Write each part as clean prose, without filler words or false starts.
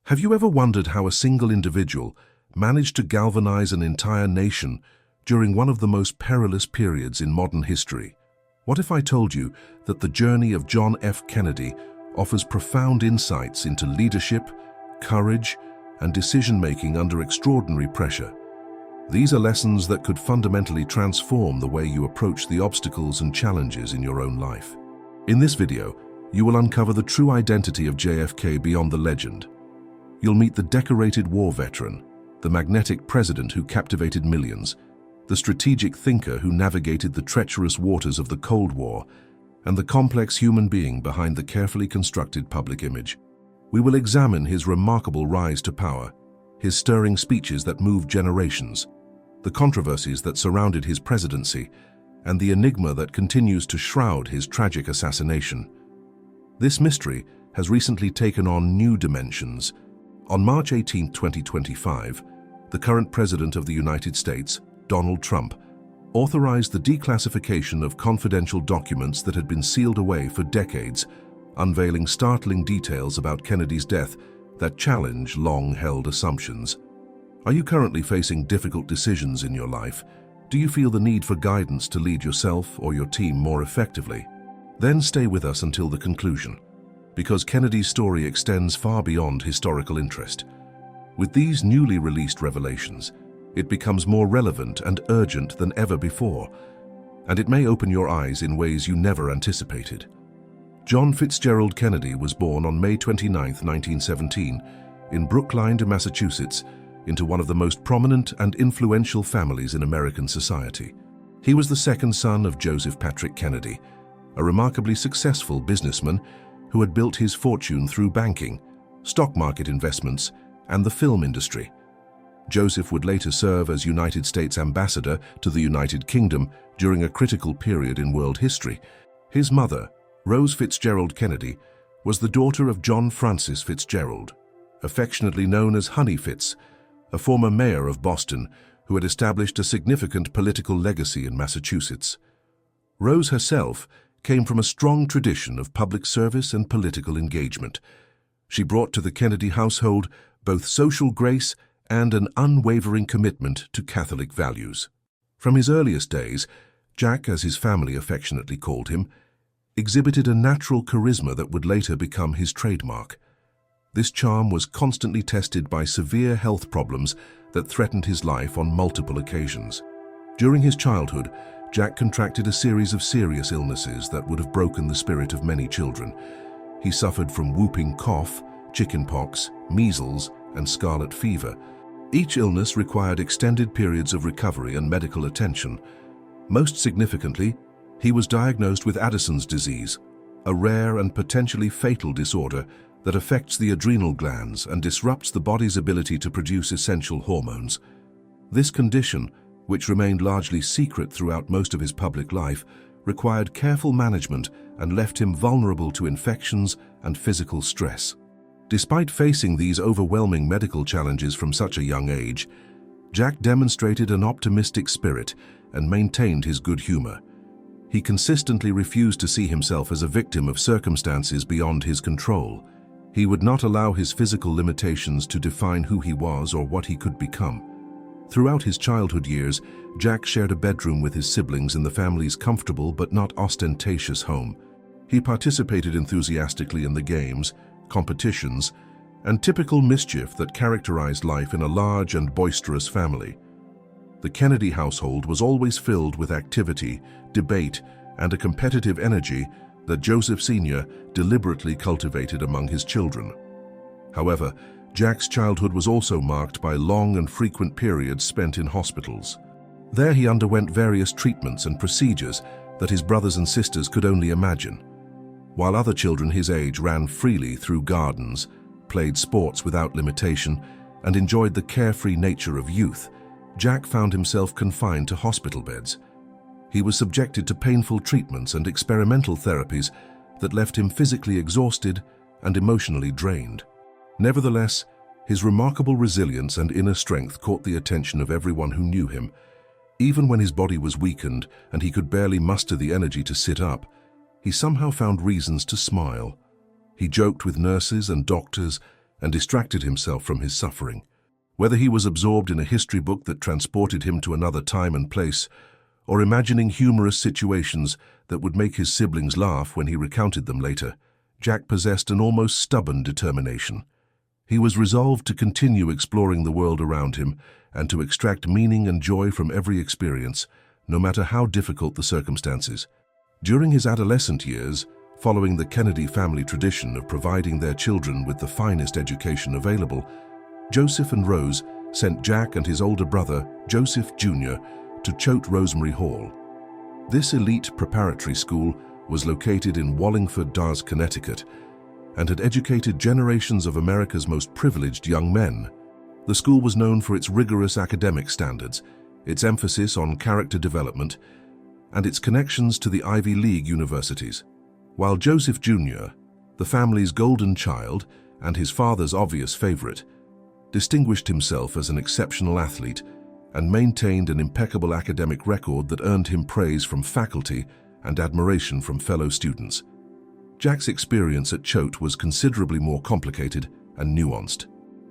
Have you ever wondered how a single individual managed to galvanize an entire nation during one of the most perilous periods in modern history? What if I told you that the journey of John F. Kennedy offers profound insights into leadership, courage, and decision-making under extraordinary pressure? These are lessons that could fundamentally transform the way you approach the obstacles and challenges in your own life. In this video, you will uncover the true identity of JFK beyond the legend. You'll meet the decorated war veteran, the magnetic president who captivated millions, the strategic thinker who navigated the treacherous waters of the Cold War, and the complex human being behind the carefully constructed public image. We will examine his remarkable rise to power, his stirring speeches that moved generations, the controversies that surrounded his presidency, and the enigma that continues to shroud his tragic assassination. This mystery has recently taken on new dimensions. On March 18, 2025, the current President of the United States, Donald Trump, authorized the declassification of confidential documents that had been sealed away for decades, unveiling startling details about Kennedy's death that challenge long-held assumptions. Are you currently facing difficult decisions in your life? Do you feel the need for guidance to lead yourself or your team more effectively? Then stay with us until the conclusion, because Kennedy's story extends far beyond historical interest. With these newly released revelations, it becomes more relevant and urgent than ever before, and it may open your eyes in ways you never anticipated. John Fitzgerald Kennedy was born on May 29, 1917, in Brookline, Massachusetts, into one of the most prominent and influential families in American society. He was the second son of Joseph Patrick Kennedy, a remarkably successful businessman who had built his fortune through banking, stock market investments, and the film industry. Joseph would later serve as United States ambassador to the United Kingdom during a critical period in world history. His mother, Rose Fitzgerald Kennedy, was the daughter of John Francis Fitzgerald, affectionately known as Honey Fitz, a former mayor of Boston who had established a significant political legacy in Massachusetts. Rose herself came from a strong tradition of public service and political engagement. She brought to the Kennedy household both social grace and an unwavering commitment to Catholic values. From his earliest days, Jack, as his family affectionately called him, exhibited a natural charisma that would later become his trademark. This charm was constantly tested by severe health problems that threatened his life on multiple occasions. During his childhood, Jack contracted a series of serious illnesses that would have broken the spirit of many children. He suffered from whooping cough, chickenpox, measles, and scarlet fever. Each illness required extended periods of recovery and medical attention. Most significantly, he was diagnosed with Addison's disease, a rare and potentially fatal disorder that affects the adrenal glands and disrupts the body's ability to produce essential hormones. This condition, which remained largely secret throughout most of his public life, required careful management and left him vulnerable to infections and physical stress. Despite facing these overwhelming medical challenges from such a young age, Jack demonstrated an optimistic spirit and maintained his good humor. He consistently refused to see himself as a victim of circumstances beyond his control. He would not allow his physical limitations to define who he was or what he could become. Throughout his childhood years, Jack shared a bedroom with his siblings in the family's comfortable but not ostentatious home. He participated enthusiastically in the games, competitions, and typical mischief that characterized life in a large and boisterous family. The Kennedy household was always filled with activity, debate, and a competitive energy that Joseph Sr. deliberately cultivated among his children. However, Jack's childhood was also marked by long and frequent periods spent in hospitals. There he underwent various treatments and procedures that his brothers and sisters could only imagine. While other children his age ran freely through gardens, played sports without limitation, and enjoyed the carefree nature of youth, Jack found himself confined to hospital beds. He was subjected to painful treatments and experimental therapies that left him physically exhausted and emotionally drained. Nevertheless, his remarkable resilience and inner strength caught the attention of everyone who knew him. Even when his body was weakened and he could barely muster the energy to sit up, he somehow found reasons to smile. He joked with nurses and doctors, and distracted himself from his suffering. Whether he was absorbed in a history book that transported him to another time and place, or imagining humorous situations that would make his siblings laugh when he recounted them later, Jack possessed an almost stubborn determination. He was resolved to continue exploring the world around him and to extract meaning and joy from every experience, no matter how difficult the circumstances. During his adolescent years, following the Kennedy family tradition of providing their children with the finest education available, Joseph and Rose sent Jack and his older brother, Joseph Jr., to Choate Rosemary Hall. This elite preparatory school was located in Wallingford, Dars, Connecticut, and had educated generations of America's most privileged young men. The school was known for its rigorous academic standards, its emphasis on character development, and its connections to the Ivy League universities. While Joseph Jr., the family's golden child and his father's obvious favorite, distinguished himself as an exceptional athlete and maintained an impeccable academic record that earned him praise from faculty and admiration from fellow students. Jack's experience at Choate was considerably more complicated and nuanced.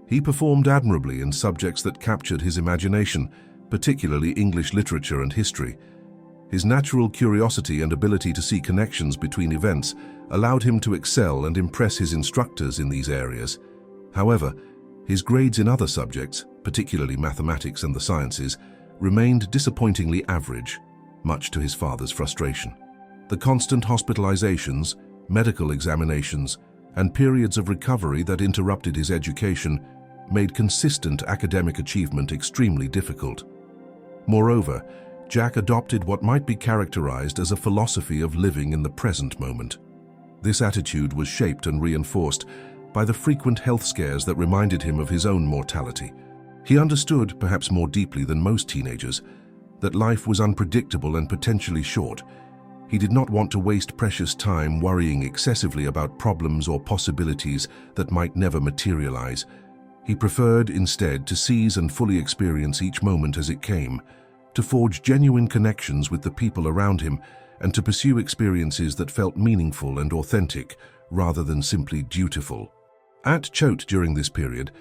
He performed admirably in subjects that captured his imagination, particularly English literature and history. His natural curiosity and ability to see connections between events allowed him to excel and impress his instructors in these areas. However, his grades in other subjects, particularly mathematics and the sciences, remained disappointingly average, much to his father's frustration. The constant hospitalizations, medical examinations, and periods of recovery that interrupted his education made consistent academic achievement extremely difficult. Moreover, Jack adopted what might be characterized as a philosophy of living in the present moment. This attitude was shaped and reinforced by the frequent health scares that reminded him of his own mortality. He understood, perhaps more deeply than most teenagers, that life was unpredictable and potentially short. He did not want to waste precious time worrying excessively about problems or possibilities that might never materialize. He preferred, instead, to seize and fully experience each moment as it came, to forge genuine connections with the people around him, and to pursue experiences that felt meaningful and authentic, rather than simply dutiful. At Choate during this period,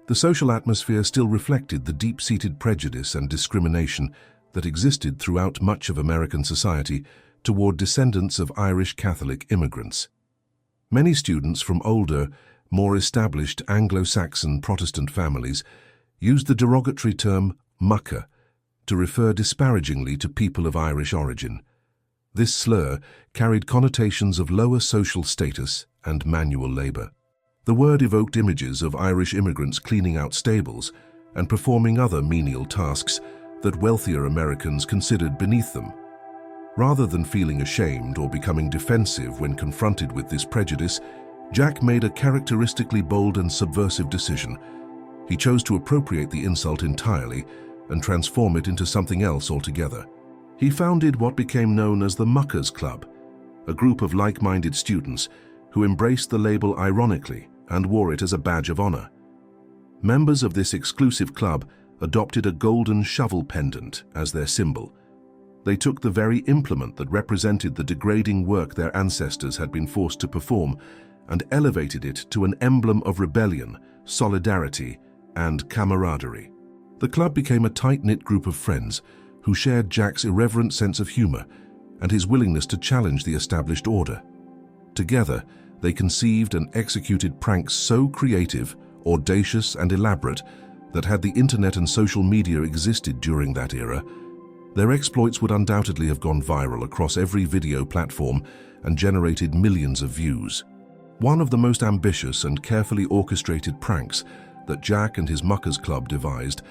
the social atmosphere still reflected the deep-seated prejudice and discrimination that existed throughout much of American society toward descendants of Irish Catholic immigrants. Many students from older, more established Anglo-Saxon Protestant families used the derogatory term mucker to refer disparagingly to people of Irish origin. This slur carried connotations of lower social status and manual labor. The word evoked images of Irish immigrants cleaning out stables and performing other menial tasks that wealthier Americans considered beneath them. Rather than feeling ashamed or becoming defensive when confronted with this prejudice, Jack made a characteristically bold and subversive decision. He chose to appropriate the insult entirely and transform it into something else altogether. He founded what became known as the Muckers Club, a group of like-minded students who embraced the label ironically and wore it as a badge of honor. Members of this exclusive club adopted a golden shovel pendant as their symbol. They took the very implement that represented the degrading work their ancestors had been forced to perform and elevated it to an emblem of rebellion, solidarity, and camaraderie. The club became a tight-knit group of friends who shared Jack's irreverent sense of humor and his willingness to challenge the established order. Together, they conceived and executed pranks so creative, audacious, and elaborate that had the internet and social media existed during that era, their exploits would undoubtedly have gone viral across every video platform and generated millions of views. One of the most ambitious and carefully orchestrated pranks that Jack and his Muckers Club devised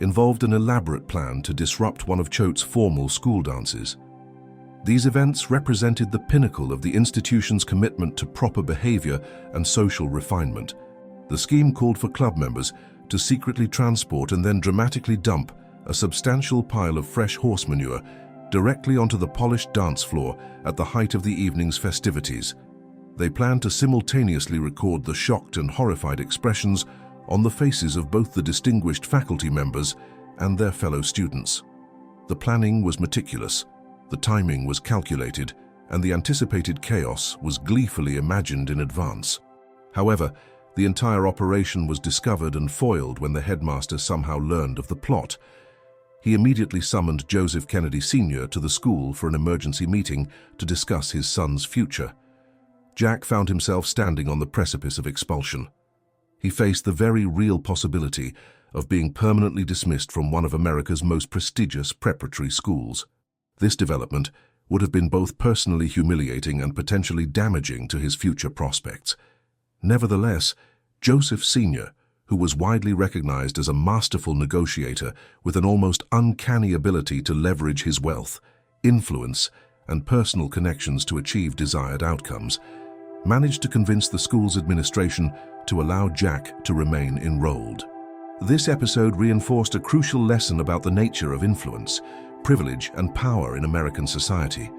involved an elaborate plan to disrupt one of Choate's formal school dances. These events represented the pinnacle of the institution's commitment to proper behavior and social refinement. The scheme called for club members to secretly transport and then dramatically dump a substantial pile of fresh horse manure directly onto the polished dance floor at the height of the evening's festivities. They planned to simultaneously record the shocked and horrified expressions on the faces of both the distinguished faculty members and their fellow students. The planning was meticulous, the timing was calculated, and the anticipated chaos was gleefully imagined in advance. However, The entire operation was discovered and foiled when the headmaster somehow learned of the plot. He immediately summoned Joseph Kennedy Sr. to the school for an emergency meeting to discuss his son's future. Jack found himself standing on the precipice of expulsion. He faced the very real possibility of being permanently dismissed from one of America's most prestigious preparatory schools. This development would have been both personally humiliating and potentially damaging to his future prospects. Nevertheless, Joseph Sr., who was widely recognized as a masterful negotiator with an almost uncanny ability to leverage his wealth, influence, and personal connections to achieve desired outcomes, managed to convince the school's administration to allow Jack to remain enrolled. This episode reinforced a crucial lesson about the nature of influence, privilege, and power in American society.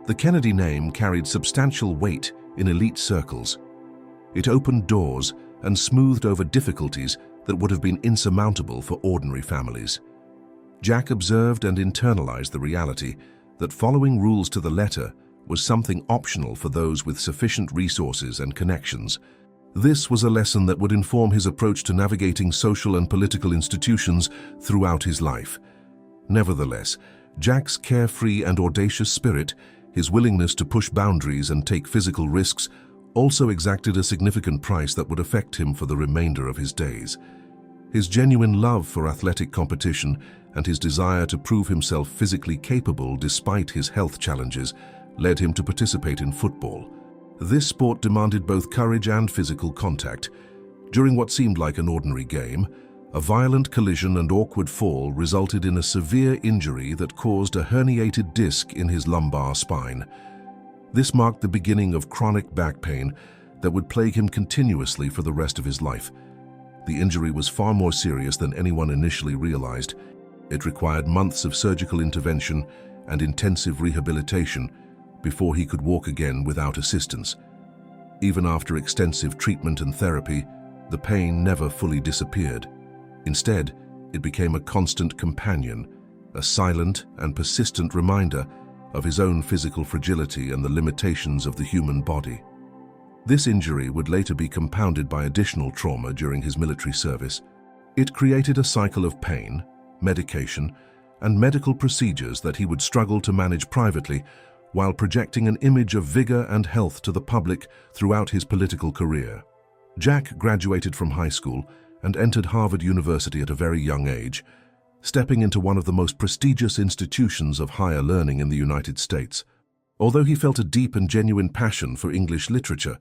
The Kennedy name carried substantial weight in elite circles. It opened doors and smoothed over difficulties that would have been insurmountable for ordinary families. Jack observed and internalized the reality that following rules to the letter was something optional for those with sufficient resources and connections. This was a lesson that would inform his approach to navigating social and political institutions throughout his life. Nevertheless, Jack's carefree and audacious spirit, his willingness to push boundaries and take physical risks, also exacted a significant price that would affect him for the remainder of his days. His genuine love for athletic competition and his desire to prove himself physically capable despite his health challenges led him to participate in football. This sport demanded both courage and physical contact. During what seemed like an ordinary game, a violent collision and awkward fall resulted in a severe injury that caused a herniated disc in his lumbar spine. This marked the beginning of chronic back pain that would plague him continuously for the rest of his life. The injury was far more serious than anyone initially realized. It required months of surgical intervention and intensive rehabilitation before he could walk again without assistance. Even after extensive treatment and therapy, the pain never fully disappeared. Instead, it became a constant companion, a silent and persistent reminder of his own physical fragility and the limitations of the human body. This injury would later be compounded by additional trauma during his military service. It created a cycle of pain, medication, and medical procedures that he would struggle to manage privately while projecting an image of vigor and health to the public throughout his political career. Jack graduated from high school and entered Harvard University at a very young age, stepping into one of the most prestigious institutions of higher learning in the United States. Although he felt a deep and genuine passion for English literature,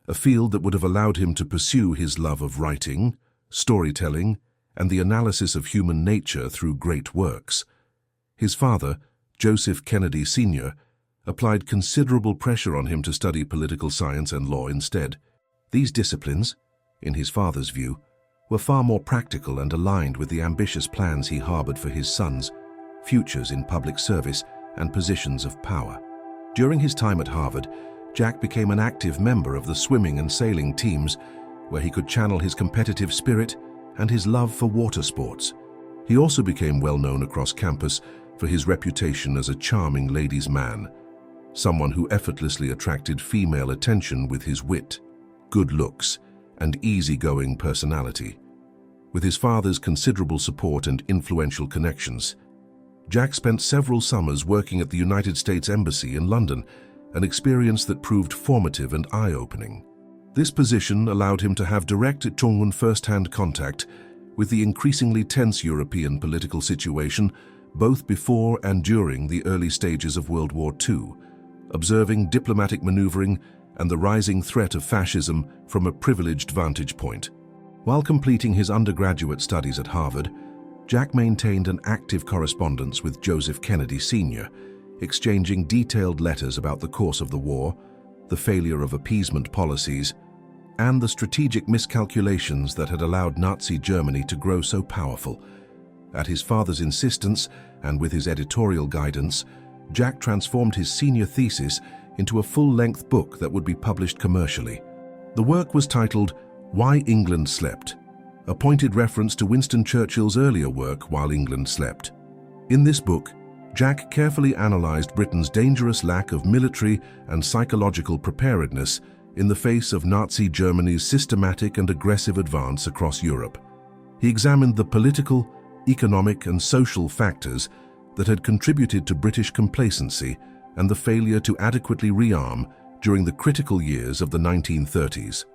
a field that would have allowed him to pursue his love of writing, storytelling, and the analysis of human nature through great works, his father, Joseph Kennedy Sr., applied considerable pressure on him to study political science and law instead. These disciplines, in his father's view, were far more practical and aligned with the ambitious plans he harbored for his sons, futures in public service and positions of power. During his time at Harvard, Jack became an active member of the swimming and sailing teams, where he could channel his competitive spirit and his love for water sports. He also became well known across campus for his reputation as a charming ladies' man, someone who effortlessly attracted female attention with his wit, good looks, and easygoing personality. With his father's considerable support and influential connections, Jack spent several summers working at the United States Embassy in London, an experience that proved formative and eye-opening. This position allowed him to have direct first-hand contact with the increasingly tense European political situation both before and during the early stages of World War II, observing diplomatic maneuvering and the rising threat of fascism from a privileged vantage point. While completing his undergraduate studies at Harvard, Jack maintained an active correspondence with Joseph Kennedy Sr., exchanging detailed letters about the course of the war, the failure of appeasement policies, and the strategic miscalculations that had allowed Nazi Germany to grow so powerful. At his father's insistence and with his editorial guidance, Jack transformed his senior thesis into a full-length book that would be published commercially. The work was titled Why England Slept, a pointed reference to Winston Churchill's earlier work While England Slept. In this book, Jack carefully analyzed Britain's dangerous lack of military and psychological preparedness in the face of Nazi Germany's systematic and aggressive advance across Europe. He examined the political, economic and social factors that had contributed to British complacency and the failure to adequately rearm during the critical years of the 1930s.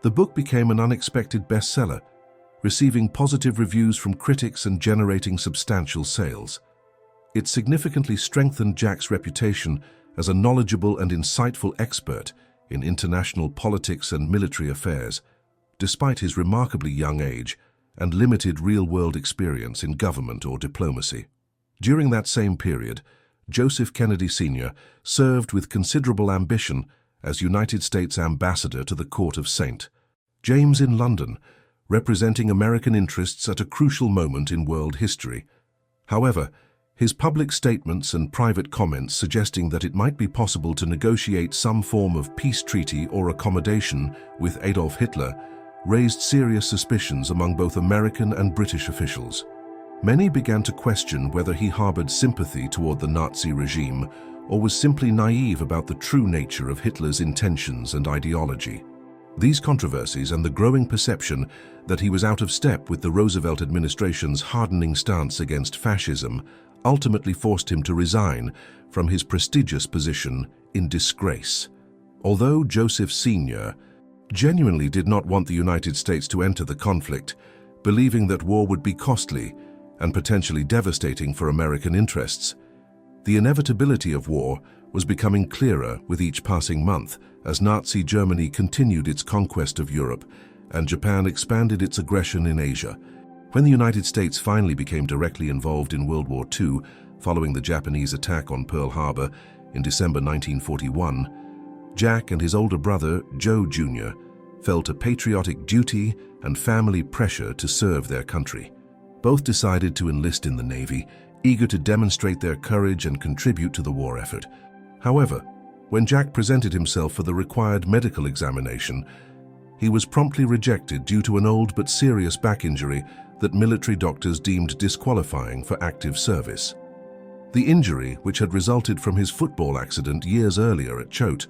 The book became an unexpected bestseller, receiving positive reviews from critics and generating substantial sales. It significantly strengthened Jack's reputation as a knowledgeable and insightful expert in international politics and military affairs, despite his remarkably young age and limited real-world experience in government or diplomacy. During that same period, Joseph Kennedy Sr. served with considerable ambition as United States Ambassador to the Court of St. James in London, representing American interests at a crucial moment in world history. However, his public statements and private comments suggesting that it might be possible to negotiate some form of peace treaty or accommodation with Adolf Hitler raised serious suspicions among both American and British officials. Many began to question whether he harbored sympathy toward the Nazi regime or was simply naive about the true nature of Hitler's intentions and ideology. These controversies and the growing perception that he was out of step with the Roosevelt administration's hardening stance against fascism ultimately forced him to resign from his prestigious position in disgrace. Although Joseph Sr. genuinely did not want the United States to enter the conflict, believing that war would be costly and potentially devastating for American interests, the inevitability of war was becoming clearer with each passing month as Nazi Germany continued its conquest of Europe and Japan expanded its aggression in Asia. When the United States finally became directly involved in World War II, following the Japanese attack on Pearl Harbor in December 1941, Jack and his older brother, Joe Jr., felt a patriotic duty and family pressure to serve their country. Both decided to enlist in the Navy, eager to demonstrate their courage and contribute to the war effort. However, when Jack presented himself for the required medical examination, he was promptly rejected due to an old but serious back injury that military doctors deemed disqualifying for active service. The injury, which had resulted from his football accident years earlier at Choate,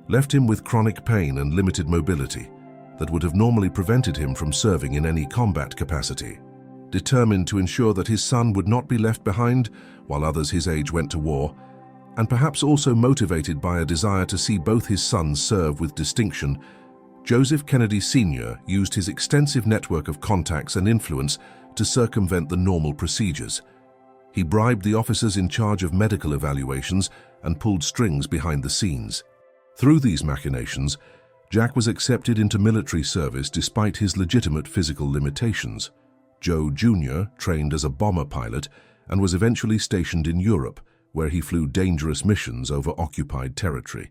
left him with chronic pain and limited mobility that would have normally prevented him from serving in any combat capacity. Determined to ensure that his son would not be left behind while others his age went to war, and perhaps also motivated by a desire to see both his sons serve with distinction, Joseph Kennedy Sr. used his extensive network of contacts and influence to circumvent the normal procedures. He bribed the officers in charge of medical evaluations and pulled strings behind the scenes. Through these machinations, Jack was accepted into military service despite his legitimate physical limitations. Joe Jr. trained as a bomber pilot and was eventually stationed in Europe, where he flew dangerous missions over occupied territory.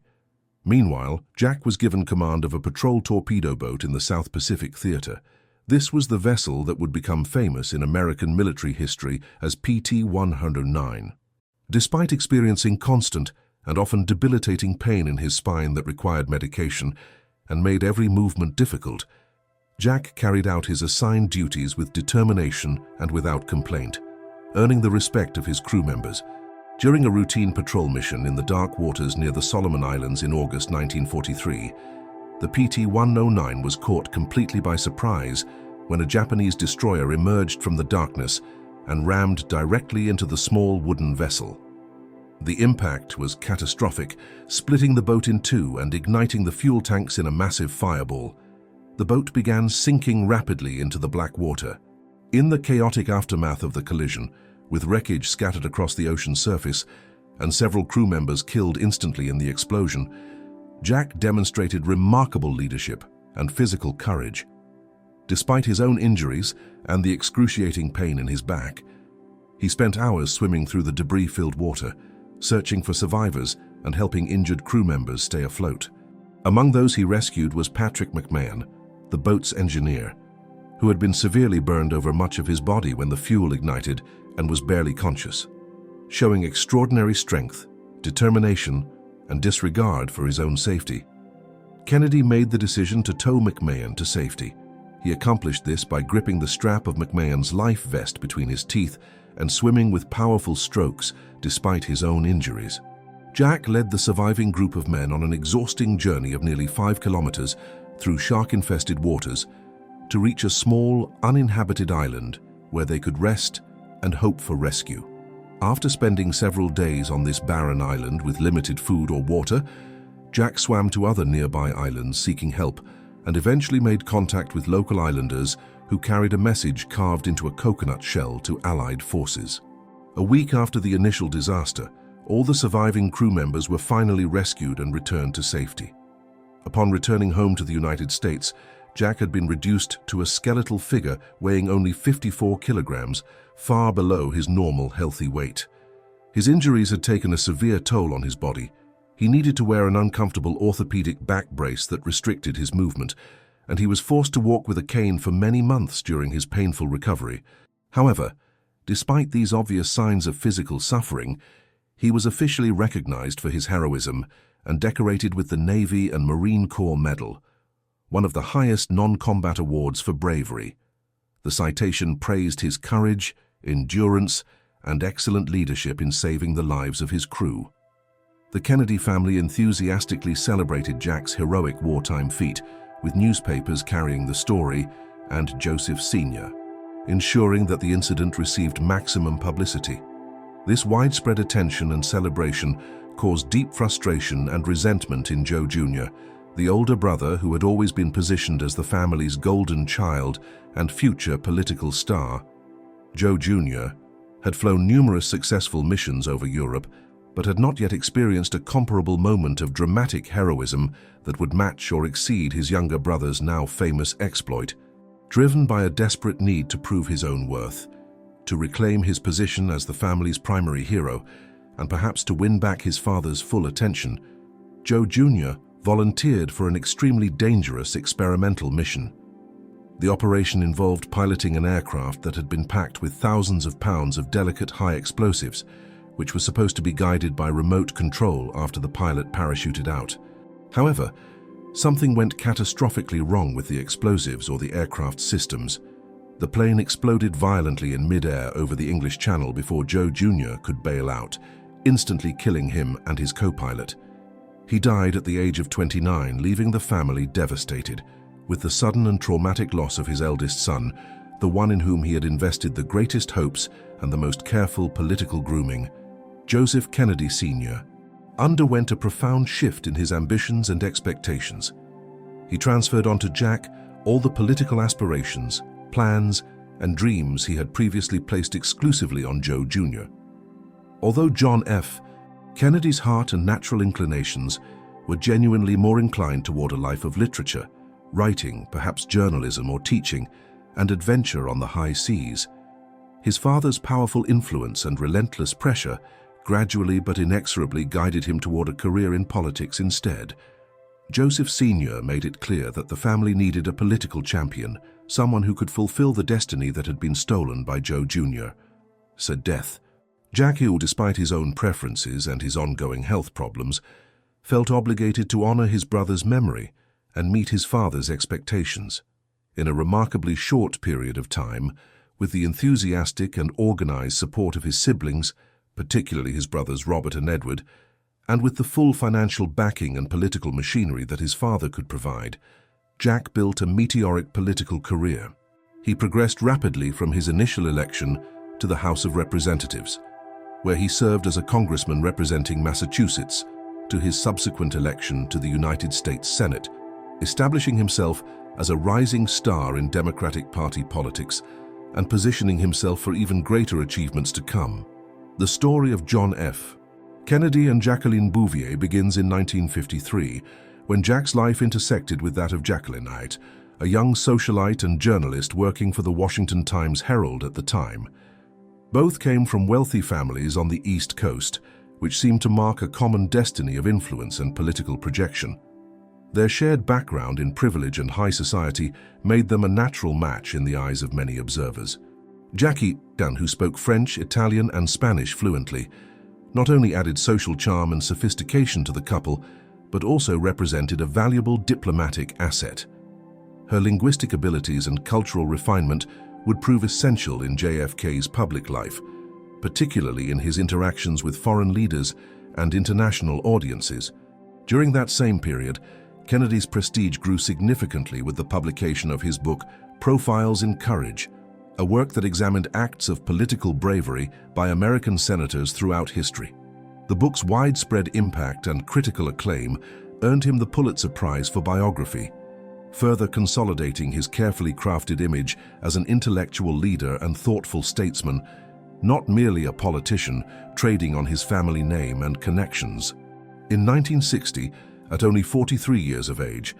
Meanwhile, Jack was given command of a patrol torpedo boat in the South Pacific Theater. This was the vessel that would become famous in American military history as PT-109. Despite experiencing constant and often debilitating pain in his spine that required medication and made every movement difficult, Jack carried out his assigned duties with determination and without complaint, earning the respect of his crew members. During a routine patrol mission in the dark waters near the Solomon Islands in August 1943, the PT-109 was caught completely by surprise when a Japanese destroyer emerged from the darkness and rammed directly into the small wooden vessel. The impact was catastrophic, splitting the boat in two and igniting the fuel tanks in a massive fireball. The boat began sinking rapidly into the black water. In the chaotic aftermath of the collision, with wreckage scattered across the ocean surface and several crew members killed instantly in the explosion, Jack demonstrated remarkable leadership and physical courage. Despite his own injuries and the excruciating pain in his back, he spent hours swimming through the debris-filled water, searching for survivors and helping injured crew members stay afloat. Among those he rescued was Patrick McMahon, the boat's engineer, who had been severely burned over much of his body when the fuel ignited and was barely conscious. Showing extraordinary strength, determination, and disregard for his own safety, Kennedy made the decision to tow McMahon to safety. He accomplished this by gripping the strap of McMahon's life vest between his teeth and swimming with powerful strokes despite his own injuries. Jack led the surviving group of men on an exhausting journey of nearly 5 kilometers through shark-infested waters to reach a small, uninhabited island where they could rest and hope for rescue. After spending several days on this barren island with limited food or water, Jack swam to other nearby islands seeking help and eventually made contact with local islanders who carried a message carved into a coconut shell to Allied forces. A week after the initial disaster, all the surviving crew members were finally rescued and returned to safety. Upon returning home to the United States, Jack had been reduced to a skeletal figure weighing only 54 kilograms, far below his normal healthy weight. His injuries had taken a severe toll on his body. He needed to wear an uncomfortable orthopedic back brace that restricted his movement, and he was forced to walk with a cane for many months during his painful recovery. However, despite these obvious signs of physical suffering, he was officially recognized for his heroism and decorated with the Navy and Marine Corps Medal, one of the highest non-combat awards for bravery. The citation praised his courage, endurance, and excellent leadership in saving the lives of his crew. The Kennedy family enthusiastically celebrated Jack's heroic wartime feat, with newspapers carrying the story and Joseph Sr., ensuring that the incident received maximum publicity. This widespread attention and celebration caused deep frustration and resentment in Joe Jr., the older brother who had always been positioned as the family's golden child and future political star. Joe Jr. had flown numerous successful missions over Europe, but had not yet experienced a comparable moment of dramatic heroism that would match or exceed his younger brother's now famous exploit. Driven by a desperate need to prove his own worth, to reclaim his position as the family's primary hero, and perhaps to win back his father's full attention, Joe Jr. volunteered for an extremely dangerous experimental mission. The operation involved piloting an aircraft that had been packed with thousands of pounds of delicate high explosives, which was supposed to be guided by remote control after the pilot parachuted out. However, something went catastrophically wrong with the explosives or the aircraft's systems. The plane exploded violently in mid-air over the English Channel before Joe Jr. could bail out, instantly killing him and his co-pilot. He died at the age of 29, leaving the family devastated, with the sudden and traumatic loss of his eldest son, the one in whom he had invested the greatest hopes and the most careful political grooming. Joseph Kennedy Sr. underwent a profound shift in his ambitions and expectations. He transferred onto Jack all the political aspirations, plans, and dreams he had previously placed exclusively on Joe Jr. Although John F. Kennedy's heart and natural inclinations were genuinely more inclined toward a life of literature, writing, perhaps journalism or teaching, and adventure on the high seas, his father's powerful influence and relentless pressure gradually but inexorably guided him toward a career in politics instead. Joseph Sr. made it clear that the family needed a political champion, someone who could fulfill the destiny that had been stolen by Joe Jr. Said Death. Jack, who, despite his own preferences and his ongoing health problems, felt obligated to honor his brother's memory and meet his father's expectations. In a remarkably short period of time, with the enthusiastic and organized support of his siblings, particularly his brothers Robert and Edward, and with the full financial backing and political machinery that his father could provide, Jack built a meteoric political career. He progressed rapidly from his initial election to the House of Representatives, where he served as a congressman representing Massachusetts, to his subsequent election to the United States Senate, establishing himself as a rising star in Democratic Party politics and positioning himself for even greater achievements to come. The story of John F. Kennedy and Jacqueline Bouvier begins in 1953, when Jack's life intersected with that of Jacqueline Knight, a young socialite and journalist working for the Washington Times-Herald at the time. Both came from wealthy families on the East Coast, which seemed to mark a common destiny of influence and political projection. Their shared background in privilege and high society made them a natural match in the eyes of many observers. Jackie, who spoke French, Italian, and Spanish fluently, not only added social charm and sophistication to the couple, but also represented a valuable diplomatic asset. Her linguistic abilities and cultural refinement would prove essential in JFK's public life, particularly in his interactions with foreign leaders and international audiences. During that same period, Kennedy's prestige grew significantly with the publication of his book, Profiles in Courage, a work that examined acts of political bravery by American senators throughout history. The book's widespread impact and critical acclaim earned him the Pulitzer Prize for biography, further consolidating his carefully crafted image as an intellectual leader and thoughtful statesman, not merely a politician trading on his family name and connections. In 1960, at only 43 years of age,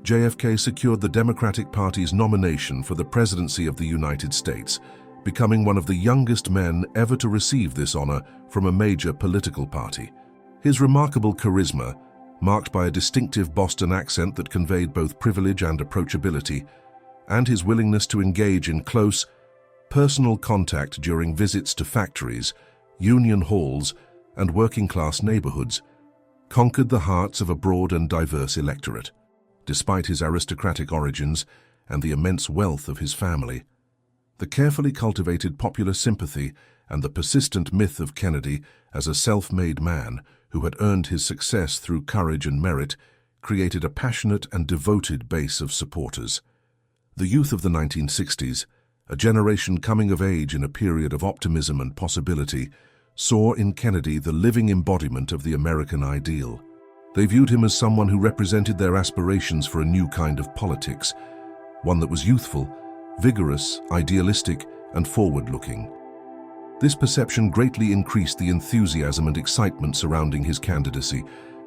JFK secured the Democratic Party's nomination for the presidency of the United States, becoming one of the youngest men ever to receive this honor from a major political party. His remarkable charisma, marked by a distinctive Boston accent that conveyed both privilege and approachability, and his willingness to engage in close, personal contact during visits to factories, union halls, and working-class neighborhoods, conquered the hearts of a broad and diverse electorate. Despite his aristocratic origins and the immense wealth of his family, the carefully cultivated popular sympathy and the persistent myth of Kennedy as a self-made man who had earned his success through courage and merit created a passionate and devoted base of supporters. The youth of the 1960s, a generation coming of age in a period of optimism and possibility, saw in Kennedy the living embodiment of the American ideal. They viewed him as someone who represented their aspirations for a new kind of politics, one that was youthful, vigorous, idealistic, and forward-looking. This perception greatly increased the enthusiasm and excitement surrounding his candidacy,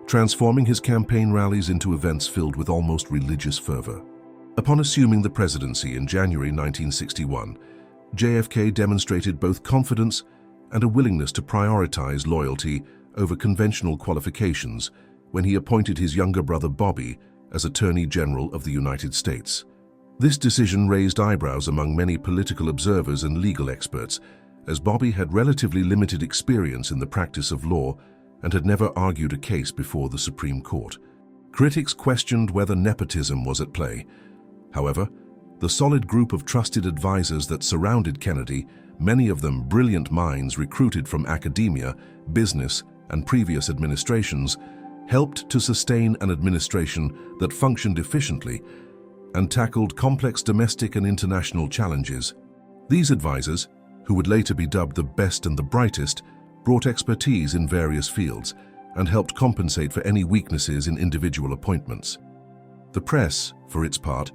transforming his campaign rallies into events filled with almost religious fervor. Upon assuming the presidency in January 1961, JFK demonstrated both confidence and a willingness to prioritize loyalty over conventional qualifications when he appointed his younger brother Bobby as Attorney General of the United States. This decision raised eyebrows among many political observers and legal experts, as Bobby had relatively limited experience in the practice of law and had never argued a case before the Supreme Court. Critics questioned whether nepotism was at play. However, the solid group of trusted advisors that surrounded Kennedy, many of them brilliant minds recruited from academia, business, and previous administrations, helped to sustain an administration that functioned efficiently and tackled complex domestic and international challenges. These advisors, who would later be dubbed the best and the brightest, brought expertise in various fields and helped compensate for any weaknesses in individual appointments. The press, for its part,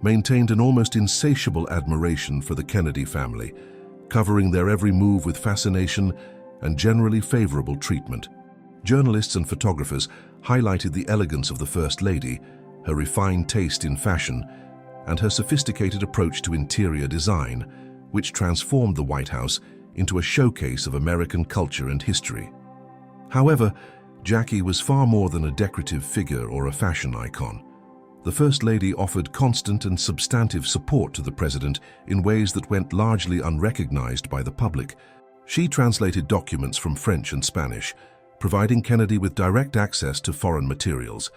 maintained an almost insatiable admiration for the Kennedy family, covering their every move with fascination and generally favorable treatment. Journalists and photographers highlighted the elegance of the First Lady, her refined taste in fashion, and her sophisticated approach to interior design, which transformed the White House into a showcase of American culture and history. However, Jackie was far more than a decorative figure or a fashion icon. The First Lady offered constant and substantive support to the president in ways that went largely unrecognized by the public. She translated documents from French and Spanish, providing Kennedy with direct access to foreign materials.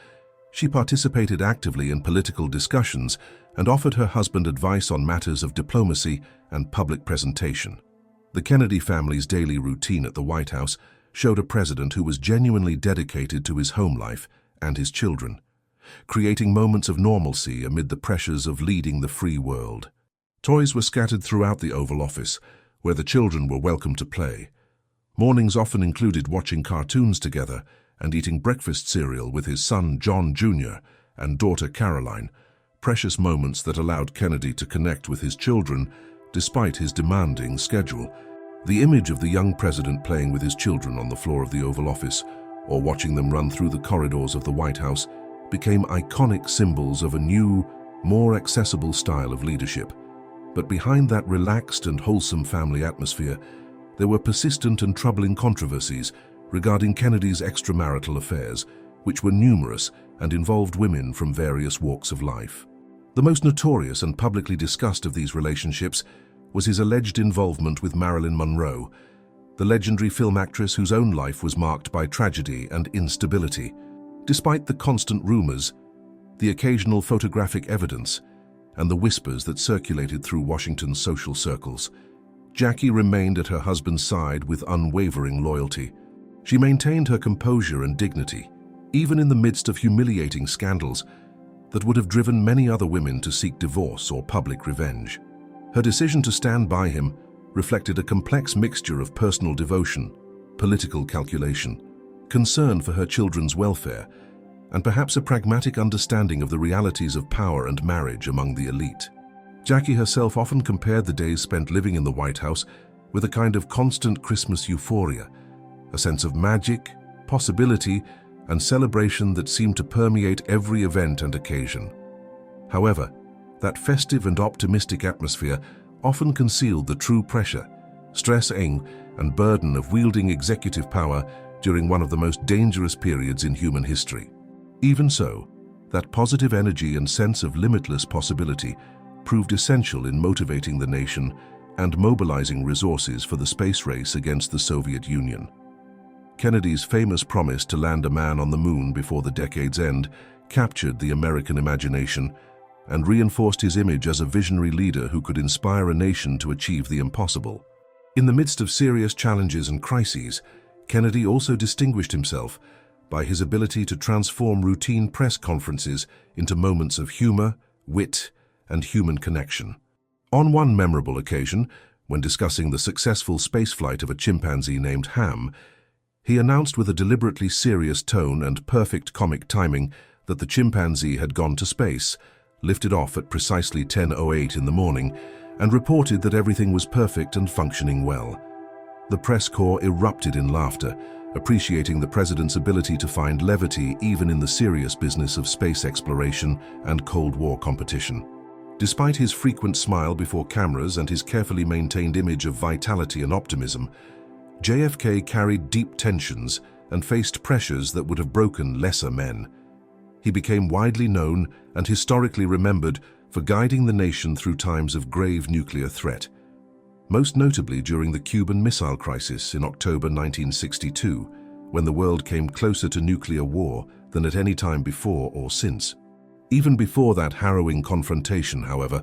She participated actively in political discussions and offered her husband advice on matters of diplomacy and public presentation. The Kennedy family's daily routine at the White House showed a president who was genuinely dedicated to his home life and his children, creating moments of normalcy amid the pressures of leading the free world. Toys were scattered throughout the Oval Office, where the children were welcome to play. Mornings often included watching cartoons together and eating breakfast cereal with his son John Jr. and daughter Caroline, precious moments that allowed Kennedy to connect with his children despite his demanding schedule. The image of the young president playing with his children on the floor of the Oval Office or watching them run through the corridors of the White House became iconic symbols of a new, more accessible style of leadership. But behind that relaxed and wholesome family atmosphere, there were persistent and troubling controversies regarding Kennedy's extramarital affairs, which were numerous and involved women from various walks of life. The most notorious and publicly discussed of these relationships was his alleged involvement with Marilyn Monroe, the legendary film actress whose own life was marked by tragedy and instability. Despite the constant rumors, the occasional photographic evidence, and the whispers that circulated through Washington's social circles, Jackie remained at her husband's side with unwavering loyalty. She maintained her composure and dignity, even in the midst of humiliating scandals that would have driven many other women to seek divorce or public revenge. Her decision to stand by him reflected a complex mixture of personal devotion, political calculation, concern for her children's welfare, and perhaps a pragmatic understanding of the realities of power and marriage among the elite. Jackie herself often compared the days spent living in the White House with a kind of constant Christmas euphoria, a sense of magic, possibility, and celebration that seemed to permeate every event and occasion. However, that festive and optimistic atmosphere often concealed the true pressure, stress, and burden of wielding executive power during one of the most dangerous periods in human history. Even so, that positive energy and sense of limitless possibility proved essential in motivating the nation and mobilizing resources for the space race against the Soviet Union. Kennedy's famous promise to land a man on the moon before the decade's end captured the American imagination and reinforced his image as a visionary leader who could inspire a nation to achieve the impossible. In the midst of serious challenges and crises, Kennedy also distinguished himself by his ability to transform routine press conferences into moments of humor, wit, and human connection. On one memorable occasion, when discussing the successful spaceflight of a chimpanzee named Ham, he announced with a deliberately serious tone and perfect comic timing that the chimpanzee had gone to space, lifted off at precisely 10:08 in the morning, and reported that everything was perfect and functioning well. The press corps erupted in laughter, appreciating the president's ability to find levity even in the serious business of space exploration and Cold War competition. Despite his frequent smile before cameras and his carefully maintained image of vitality and optimism, JFK carried deep tensions and faced pressures that would have broken lesser men. He became widely known and historically remembered for guiding the nation through times of grave nuclear threat, most notably during the Cuban Missile Crisis in October 1962, when the world came closer to nuclear war than at any time before or since. Even before that harrowing confrontation, however,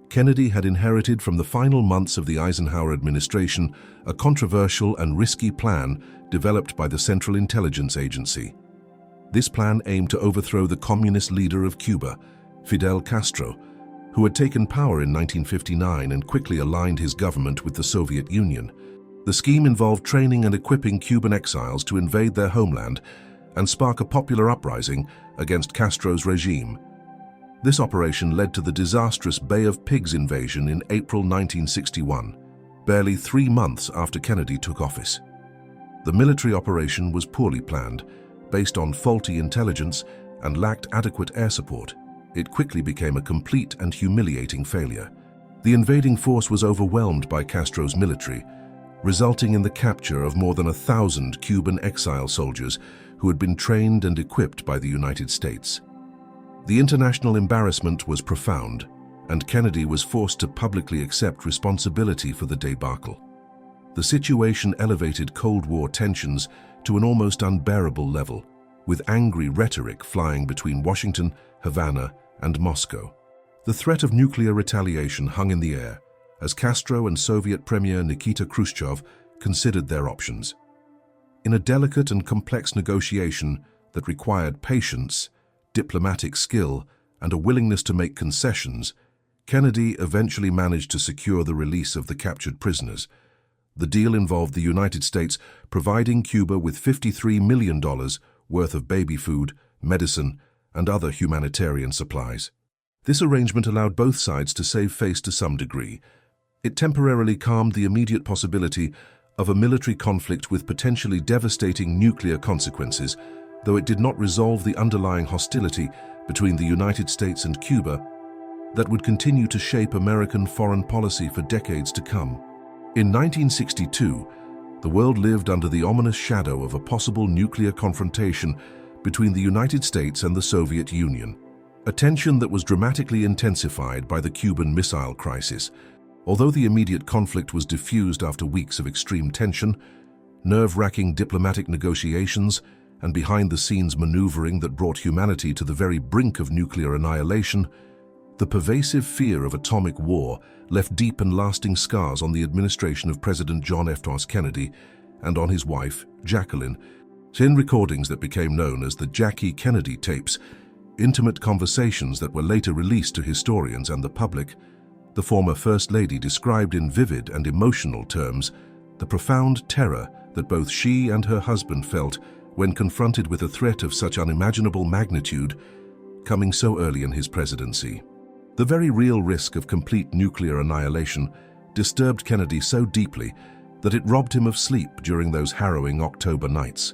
Kennedy had inherited from the final months of the Eisenhower administration a controversial and risky plan developed by the Central Intelligence Agency. This plan aimed to overthrow the communist leader of Cuba, Fidel Castro, who had taken power in 1959 and quickly aligned his government with the Soviet Union. The scheme involved training and equipping Cuban exiles to invade their homeland and spark a popular uprising against Castro's regime. This operation led to the disastrous Bay of Pigs invasion in April 1961, barely 3 months after Kennedy took office. The military operation was poorly planned, based on faulty intelligence, and lacked adequate air support. It quickly became a complete and humiliating failure. The invading force was overwhelmed by Castro's military, resulting in the capture of more than 1,000 Cuban exile soldiers who had been trained and equipped by the United States. The international embarrassment was profound, and Kennedy was forced to publicly accept responsibility for the debacle. The situation elevated Cold War tensions to an almost unbearable level, with angry rhetoric flying between Washington, Havana, and Moscow. The threat of nuclear retaliation hung in the air as Castro and Soviet Premier Nikita Khrushchev considered their options. In a delicate and complex negotiation that required patience, diplomatic skill, and a willingness to make concessions, Kennedy eventually managed to secure the release of the captured prisoners. The deal involved the United States providing Cuba with $53 million worth of baby food, medicine, and other humanitarian supplies. This arrangement allowed both sides to save face to some degree. It temporarily calmed the immediate possibility of a military conflict with potentially devastating nuclear consequences, though it did not resolve the underlying hostility between the United States and Cuba that would continue to shape American foreign policy for decades to come. In 1962, the world lived under the ominous shadow of a possible nuclear confrontation between the United States and the Soviet Union, a tension that was dramatically intensified by the Cuban Missile Crisis. Although the immediate conflict was diffused after weeks of extreme tension, nerve-wracking diplomatic negotiations, and behind-the-scenes maneuvering that brought humanity to the very brink of nuclear annihilation, the pervasive fear of atomic war left deep and lasting scars on the administration of President John F. Kennedy and on his wife, Jacqueline. In recordings that became known as the Jackie Kennedy tapes, intimate conversations that were later released to historians and the public, the former First Lady described in vivid and emotional terms the profound terror that both she and her husband felt when confronted with a threat of such unimaginable magnitude coming so early in his presidency. The very real risk of complete nuclear annihilation disturbed Kennedy so deeply that it robbed him of sleep during those harrowing October nights.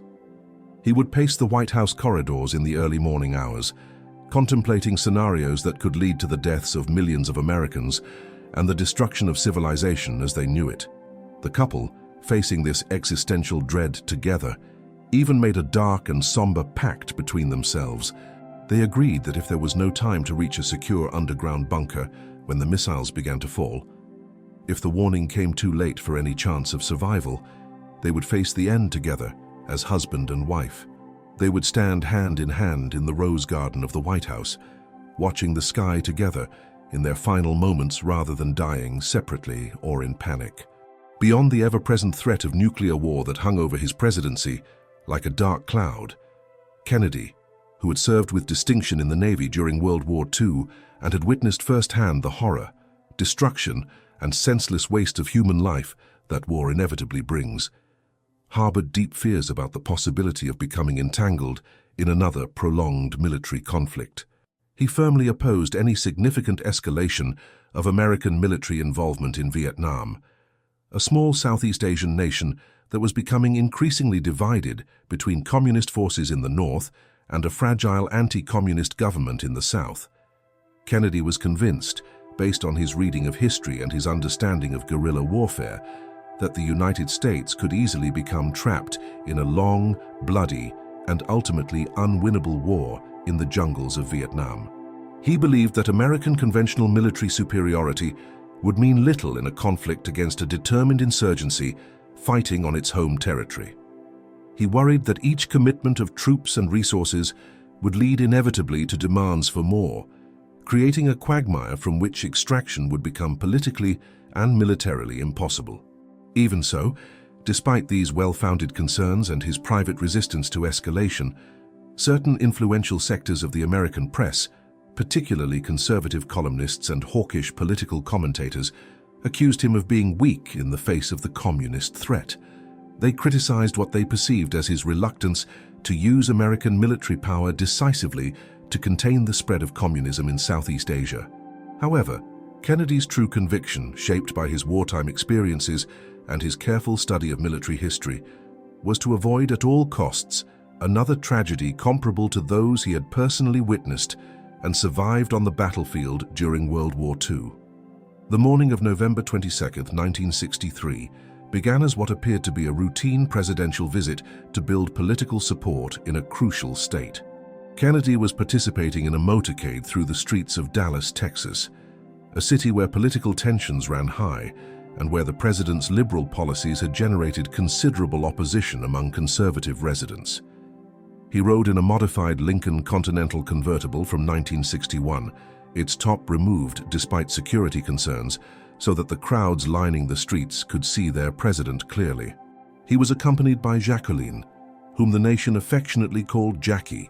He would pace the White House corridors in the early morning hours, contemplating scenarios that could lead to the deaths of millions of Americans and the destruction of civilization as they knew it. The couple, facing this existential dread together, even made a dark and somber pact between themselves. They agreed that if there was no time to reach a secure underground bunker when the missiles began to fall, if the warning came too late for any chance of survival, they would face the end together as husband and wife. They would stand hand in hand in the rose garden of the White House, watching the sky together in their final moments rather than dying separately or in panic. Beyond the ever-present threat of nuclear war that hung over his presidency, like a dark cloud, Kennedy, who had served with distinction in the Navy during World War II and had witnessed firsthand the horror, destruction, and senseless waste of human life that war inevitably brings, harbored deep fears about the possibility of becoming entangled in another prolonged military conflict. He firmly opposed any significant escalation of American military involvement in Vietnam, a small Southeast Asian nation that was becoming increasingly divided between communist forces in the north and a fragile anti-communist government in the south. Kennedy was convinced, based on his reading of history and his understanding of guerrilla warfare, that the United States could easily become trapped in a long, bloody, and ultimately unwinnable war in the jungles of Vietnam. He believed that American conventional military superiority would mean little in a conflict against a determined insurgency fighting on its home territory. He worried that each commitment of troops and resources would lead inevitably to demands for more, creating a quagmire from which extraction would become politically and militarily impossible. Even so, despite these well-founded concerns and his private resistance to escalation, certain influential sectors of the American press, particularly conservative columnists and hawkish political commentators, accused him of being weak in the face of the communist threat. They criticized what they perceived as his reluctance to use American military power decisively to contain the spread of communism in Southeast Asia. However, Kennedy's true conviction, shaped by his wartime experiences and his careful study of military history, was to avoid at all costs another tragedy comparable to those he had personally witnessed and survived on the battlefield during World War II. The morning of November 22, 1963, began as what appeared to be a routine presidential visit to build political support in a crucial state. Kennedy was participating in a motorcade through the streets of Dallas, Texas, a city where political tensions ran high and where the president's liberal policies had generated considerable opposition among conservative residents. He rode in a modified Lincoln Continental convertible from 1961, its top removed despite security concerns, so that the crowds lining the streets could see their president clearly. He was accompanied by Jacqueline, whom the nation affectionately called Jackie,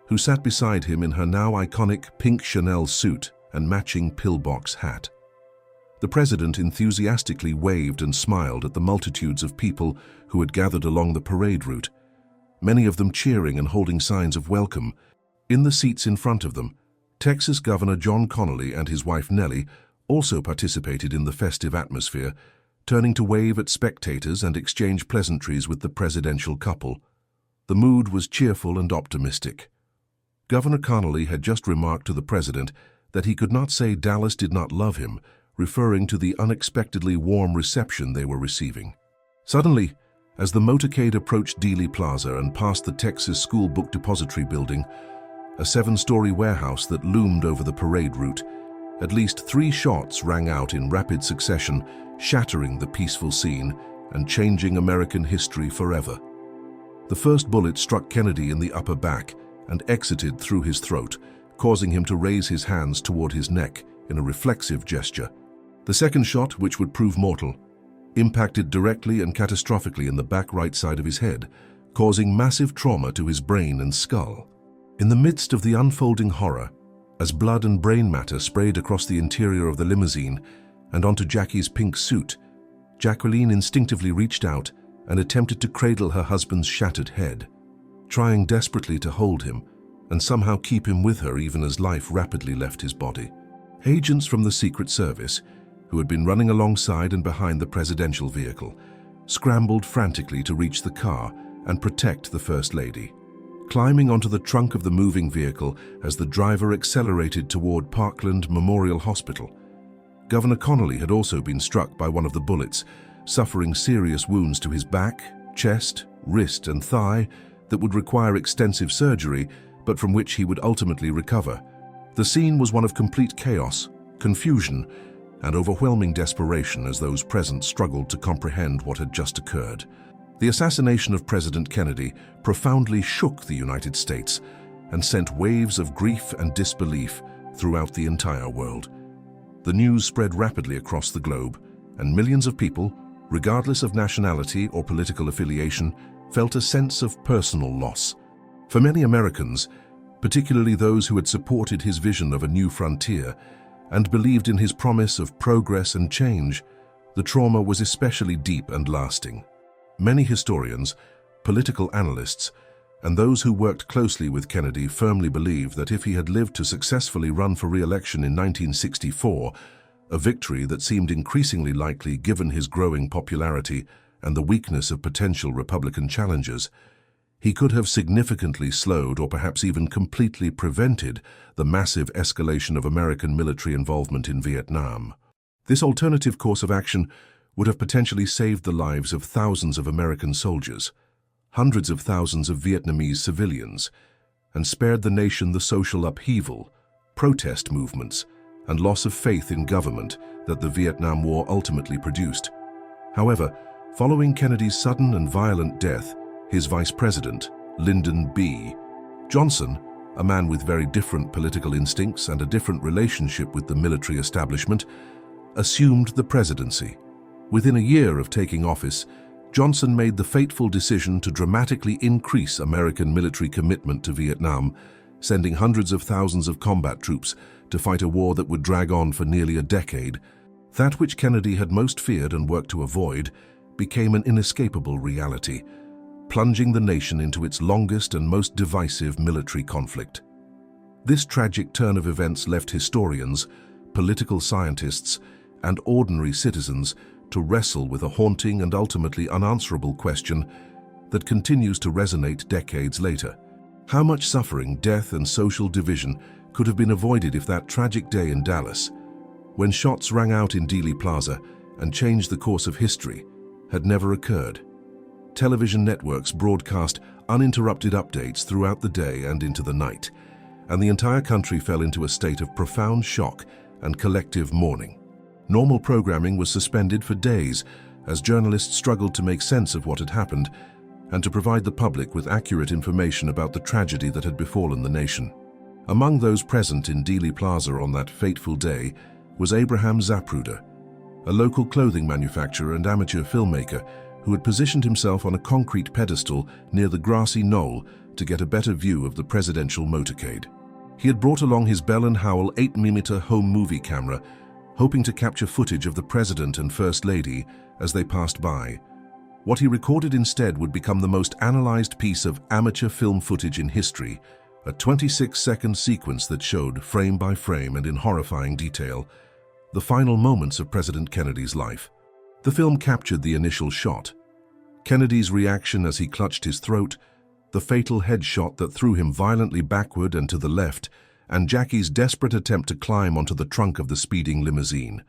who sat beside him in her now iconic pink Chanel suit and matching pillbox hat. The president enthusiastically waved and smiled at the multitudes of people who had gathered along the parade route, many of them cheering and holding signs of welcome. In the seats in front of them, Texas Governor John Connally and his wife Nellie also participated in the festive atmosphere, turning to wave at spectators and exchange pleasantries with the presidential couple. The mood was cheerful and optimistic. Governor Connally had just remarked to the president that he could not say Dallas did not love him, referring to the unexpectedly warm reception they were receiving. Suddenly, as the motorcade approached Dealey Plaza and passed the Texas School Book Depository building, a 7-story warehouse that loomed over the parade route, at least 3 shots rang out in rapid succession, shattering the peaceful scene and changing American history forever. The first bullet struck Kennedy in the upper back and exited through his throat, causing him to raise his hands toward his neck in a reflexive gesture. The second shot, which would prove mortal, impacted directly and catastrophically in the back right side of his head, causing massive trauma to his brain and skull. In the midst of the unfolding horror, as blood and brain matter sprayed across the interior of the limousine and onto Jackie's pink suit, Jacqueline instinctively reached out and attempted to cradle her husband's shattered head, trying desperately to hold him and somehow keep him with her even as life rapidly left his body. Agents from the Secret Service, who had been running alongside and behind the presidential vehicle, scrambled frantically to reach the car and protect the First Lady. Climbing onto the trunk of the moving vehicle as the driver accelerated toward Parkland Memorial Hospital. Governor Connolly had also been struck by one of the bullets, suffering serious wounds to his back, chest, wrist, and thigh that would require extensive surgery, but from which he would ultimately recover. The scene was one of complete chaos, confusion, and overwhelming desperation as those present struggled to comprehend what had just occurred. The assassination of President Kennedy profoundly shook the United States and sent waves of grief and disbelief throughout the entire world. The news spread rapidly across the globe, and millions of people, regardless of nationality or political affiliation, felt a sense of personal loss. For many Americans, particularly those who had supported his vision of a new frontier and believed in his promise of progress and change, the trauma was especially deep and lasting. Many historians, political analysts, and those who worked closely with Kennedy firmly believe that if he had lived to successfully run for re-election in 1964, a victory that seemed increasingly likely given his growing popularity and the weakness of potential Republican challengers, he could have significantly slowed or perhaps even completely prevented the massive escalation of American military involvement in Vietnam. This alternative course of action would have potentially saved the lives of thousands of American soldiers, hundreds of thousands of Vietnamese civilians, and spared the nation the social upheaval, protest movements, and loss of faith in government that the Vietnam War ultimately produced. However, following Kennedy's sudden and violent death, his vice president, Lyndon B. Johnson, a man with very different political instincts and a different relationship with the military establishment, assumed the presidency. Within a year of taking office, Johnson made the fateful decision to dramatically increase American military commitment to Vietnam, sending hundreds of thousands of combat troops to fight a war that would drag on for nearly a decade. That which Kennedy had most feared and worked to avoid became an inescapable reality, plunging the nation into its longest and most divisive military conflict. This tragic turn of events left historians, political scientists, and ordinary citizens to wrestle with a haunting and ultimately unanswerable question that continues to resonate decades later. How much suffering, death, and social division could have been avoided if that tragic day in Dallas, when shots rang out in Dealey Plaza and changed the course of history, had never occurred? Television networks broadcast uninterrupted updates throughout the day and into the night, and the entire country fell into a state of profound shock and collective mourning. Normal programming was suspended for days as journalists struggled to make sense of what had happened and to provide the public with accurate information about the tragedy that had befallen the nation. Among those present in Dealey Plaza on that fateful day was Abraham Zapruder, a local clothing manufacturer and amateur filmmaker who had positioned himself on a concrete pedestal near the grassy knoll to get a better view of the presidential motorcade. He had brought along his Bell & Howell 8mm home movie camera, hoping to capture footage of the President and First Lady as they passed by. What he recorded instead would become the most analyzed piece of amateur film footage in history, a 26-second sequence that showed, frame by frame and in horrifying detail, the final moments of President Kennedy's life. The film captured the initial shot, Kennedy's reaction as he clutched his throat, the fatal headshot that threw him violently backward and to the left, and Jackie's desperate attempt to climb onto the trunk of the speeding limousine.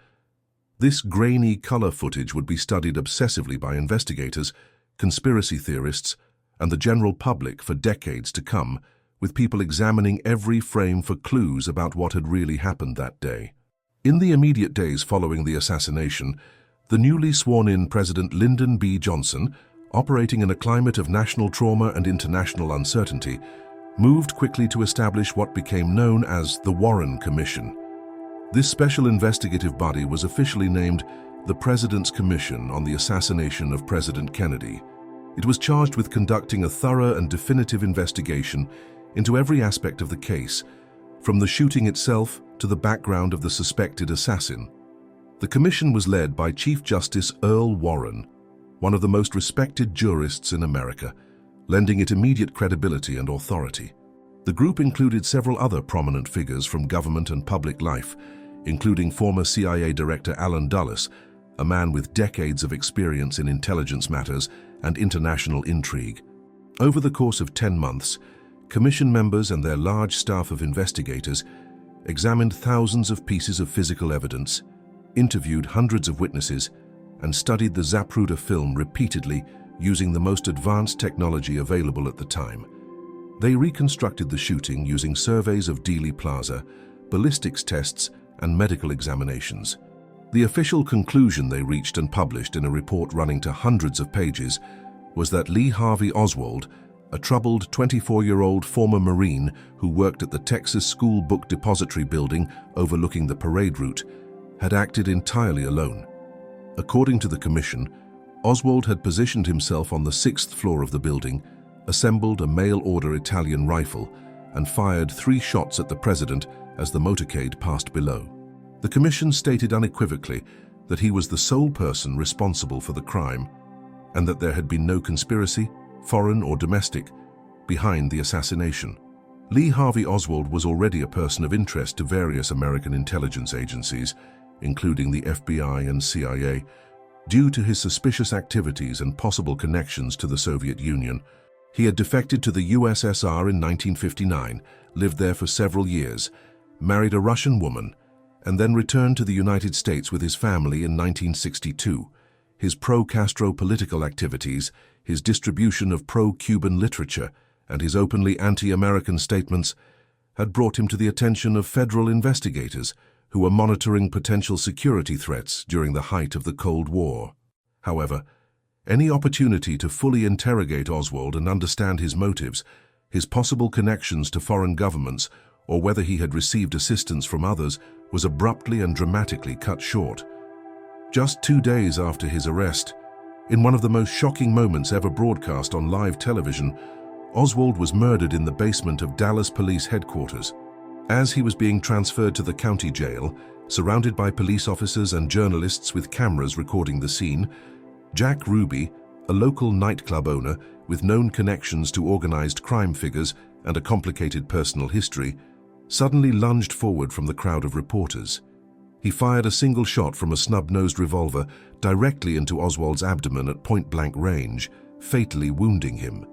This grainy color footage would be studied obsessively by investigators, conspiracy theorists, and the general public for decades to come, with people examining every frame for clues about what had really happened that day. In the immediate days following the assassination, the newly sworn-in President Lyndon B. Johnson, operating in a climate of national trauma and international uncertainty, moved quickly to establish what became known as the Warren Commission. This special investigative body was officially named the President's Commission on the Assassination of President Kennedy. It was charged with conducting a thorough and definitive investigation into every aspect of the case, from the shooting itself to the background of the suspected assassin. The commission was led by Chief Justice Earl Warren, one of the most respected jurists in America, lending it immediate credibility and authority. The group included several other prominent figures from government and public life, including former CIA Director Allen Dulles, a man with decades of experience in intelligence matters and international intrigue. Over the course of 10 months, commission members and their large staff of investigators examined thousands of pieces of physical evidence, interviewed hundreds of witnesses, and studied the Zapruder film repeatedly using the most advanced technology available at the time. They reconstructed the shooting using surveys of Dealey Plaza, ballistics tests, and medical examinations. The official conclusion they reached and published in a report running to hundreds of pages was that Lee Harvey Oswald, a troubled 24-year-old former Marine who worked at the Texas School Book Depository building overlooking the parade route, had acted entirely alone. According to the commission, Oswald had positioned himself on the 6th floor of the building, assembled a mail-order Italian rifle, and fired 3 shots at the president as the motorcade passed below. The commission stated unequivocally that he was the sole person responsible for the crime and that there had been no conspiracy, foreign or domestic, behind the assassination. Lee Harvey Oswald was already a person of interest to various American intelligence agencies, including the FBI and CIA, due to his suspicious activities and possible connections to the Soviet Union. He had defected to the USSR in 1959, lived there for several years, married a Russian woman, and then returned to the United States with his family in 1962. His pro-Castro political activities, his distribution of pro-Cuban literature, and his openly anti-American statements had brought him to the attention of federal investigators who were monitoring potential security threats during the height of the Cold War. However, any opportunity to fully interrogate Oswald and understand his motives, his possible connections to foreign governments, or whether he had received assistance from others, was abruptly and dramatically cut short. Just 2 days after his arrest, in one of the most shocking moments ever broadcast on live television, Oswald was murdered in the basement of Dallas Police Headquarters. As he was being transferred to the county jail, surrounded by police officers and journalists with cameras recording the scene, Jack Ruby, a local nightclub owner with known connections to organized crime figures and a complicated personal history, suddenly lunged forward from the crowd of reporters. He fired a single shot from a snub-nosed revolver directly into Oswald's abdomen at point-blank range, fatally wounding him.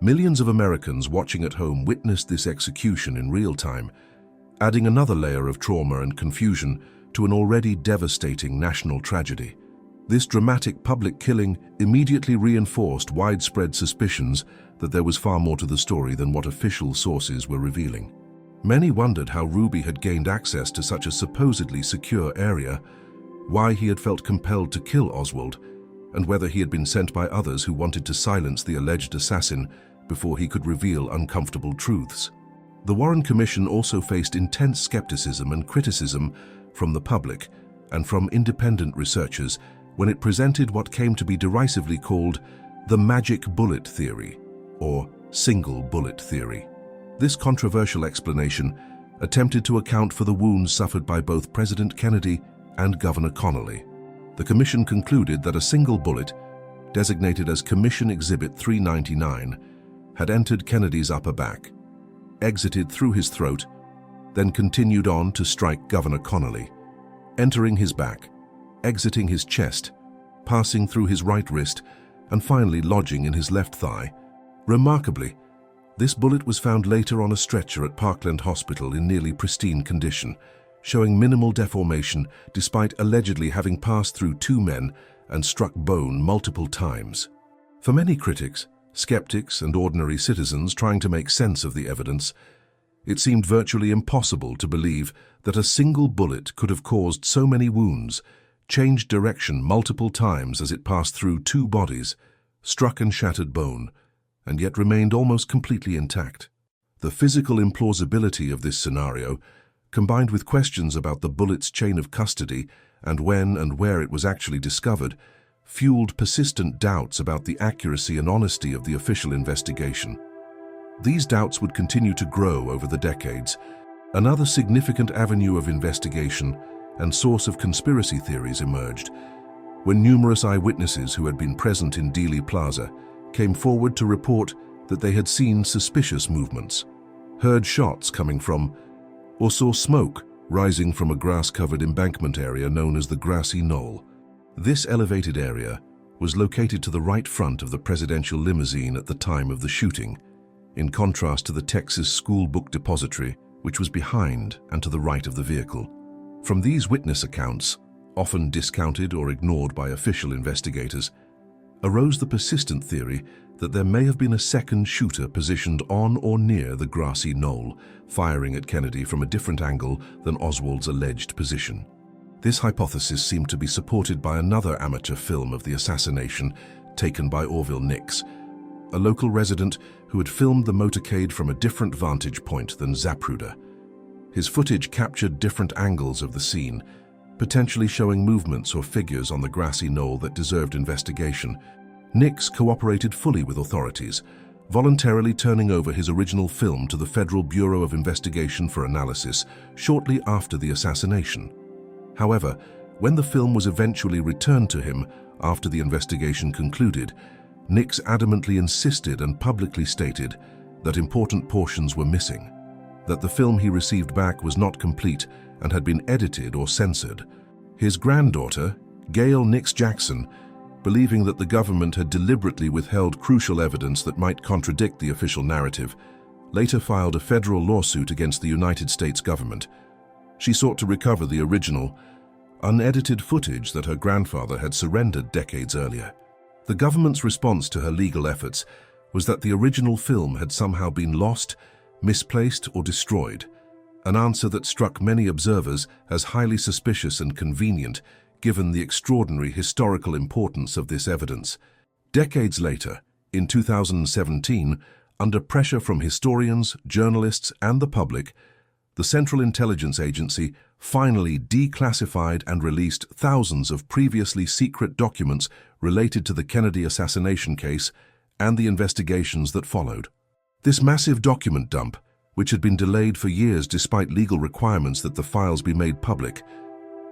Millions of Americans watching at home witnessed this execution in real time, adding another layer of trauma and confusion to an already devastating national tragedy. This dramatic public killing immediately reinforced widespread suspicions that there was far more to the story than what official sources were revealing. Many wondered how Ruby had gained access to such a supposedly secure area, why he had felt compelled to kill Oswald, and whether he had been sent by others who wanted to silence the alleged assassin before he could reveal uncomfortable truths. The Warren Commission also faced intense skepticism and criticism from the public and from independent researchers when it presented what came to be derisively called the magic bullet theory, or single bullet theory. This controversial explanation attempted to account for the wounds suffered by both President Kennedy and Governor Connolly. The commission concluded that a single bullet, designated as Commission Exhibit 399, had entered Kennedy's upper back, exited through his throat, then continued on to strike Governor Connolly, entering his back, exiting his chest, passing through his right wrist, and finally lodging in his left thigh. Remarkably, this bullet was found later on a stretcher at Parkland Hospital in nearly pristine condition, showing minimal deformation despite allegedly having passed through 2 men and struck bone multiple times. For many critics, skeptics, and ordinary citizens trying to make sense of the evidence, it seemed virtually impossible to believe that a single bullet could have caused so many wounds, changed direction multiple times as it passed through 2 bodies, struck and shattered bone, and yet remained almost completely intact. The physical implausibility of this scenario, combined with questions about the bullet's chain of custody and when and where it was actually discovered, fueled persistent doubts about the accuracy and honesty of the official investigation. These doubts would continue to grow over the decades. Another significant avenue of investigation and source of conspiracy theories emerged when numerous eyewitnesses who had been present in Dealey Plaza came forward to report that they had seen suspicious movements, heard shots coming from, or saw smoke rising from a grass-covered embankment area known as the Grassy Knoll. This elevated area was located to the right front of the presidential limousine at the time of the shooting, in contrast to the Texas School Book Depository, which was behind and to the right of the vehicle. From these witness accounts, often discounted or ignored by official investigators, arose the persistent theory that there may have been a second shooter positioned on or near the Grassy Knoll, firing at Kennedy from a different angle than Oswald's alleged position. This hypothesis seemed to be supported by another amateur film of the assassination taken by Orville Nix, a local resident who had filmed the motorcade from a different vantage point than Zapruder. His footage captured different angles of the scene, potentially showing movements or figures on the Grassy Knoll that deserved investigation. Nix cooperated fully with authorities, voluntarily turning over his original film to the Federal Bureau of Investigation for analysis shortly after the assassination. However, when the film was eventually returned to him after the investigation concluded, Nix adamantly insisted and publicly stated that important portions were missing, that the film he received back was not complete and had been edited or censored. His granddaughter, Gail Nix Jackson, believing that the government had deliberately withheld crucial evidence that might contradict the official narrative, later filed a federal lawsuit against the United States government. She sought to recover the original, unedited footage that her grandfather had surrendered decades earlier. The government's response to her legal efforts was that the original film had somehow been lost, misplaced, or destroyed, an answer that struck many observers as highly suspicious and convenient given the extraordinary historical importance of this evidence. Decades later, in 2017, under pressure from historians, journalists, and the public, the Central Intelligence Agency finally declassified and released thousands of previously secret documents related to the Kennedy assassination case and the investigations that followed. This massive document dump, which had been delayed for years despite legal requirements that the files be made public,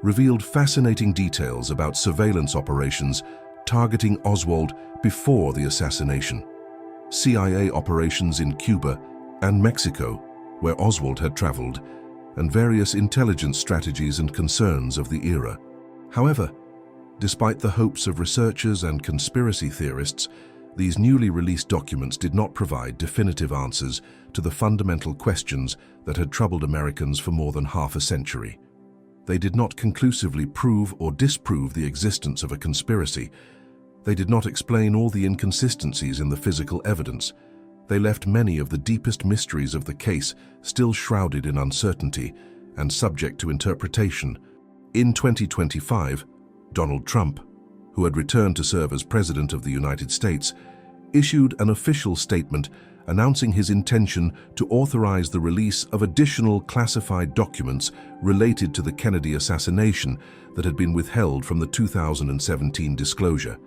revealed fascinating details about surveillance operations targeting Oswald before the assassination, CIA operations in Cuba and Mexico, where Oswald had traveled, and various intelligence strategies and concerns of the era. However, despite the hopes of researchers and conspiracy theorists, these newly released documents did not provide definitive answers to the fundamental questions that had troubled Americans for more than half a century. They did not conclusively prove or disprove the existence of a conspiracy. They did not explain all the inconsistencies in the physical evidence. They left many of the deepest mysteries of the case still shrouded in uncertainty and subject to interpretation. In 2025, Donald Trump, who had returned to serve as President of the United States, issued an official statement announcing his intention to authorize the release of additional classified documents related to the Kennedy assassination that had been withheld from the 2017 disclosure.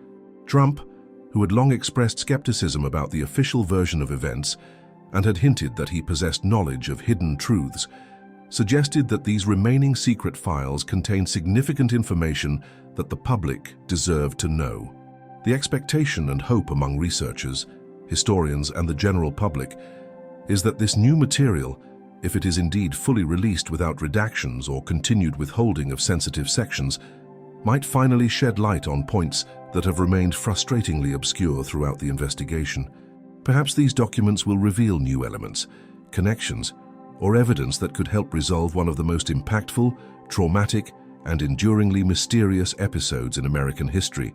Trump, who had long expressed skepticism about the official version of events and had hinted that he possessed knowledge of hidden truths, suggested that these remaining secret files contained significant information that the public deserved to know. The expectation and hope among researchers, historians, and the general public is that this new material, if it is indeed fully released without redactions or continued withholding of sensitive sections, might finally shed light on points that have remained frustratingly obscure throughout the investigation. Perhaps these documents will reveal new elements, connections, or evidence that could help resolve one of the most impactful, traumatic, and enduringly mysterious episodes in American history,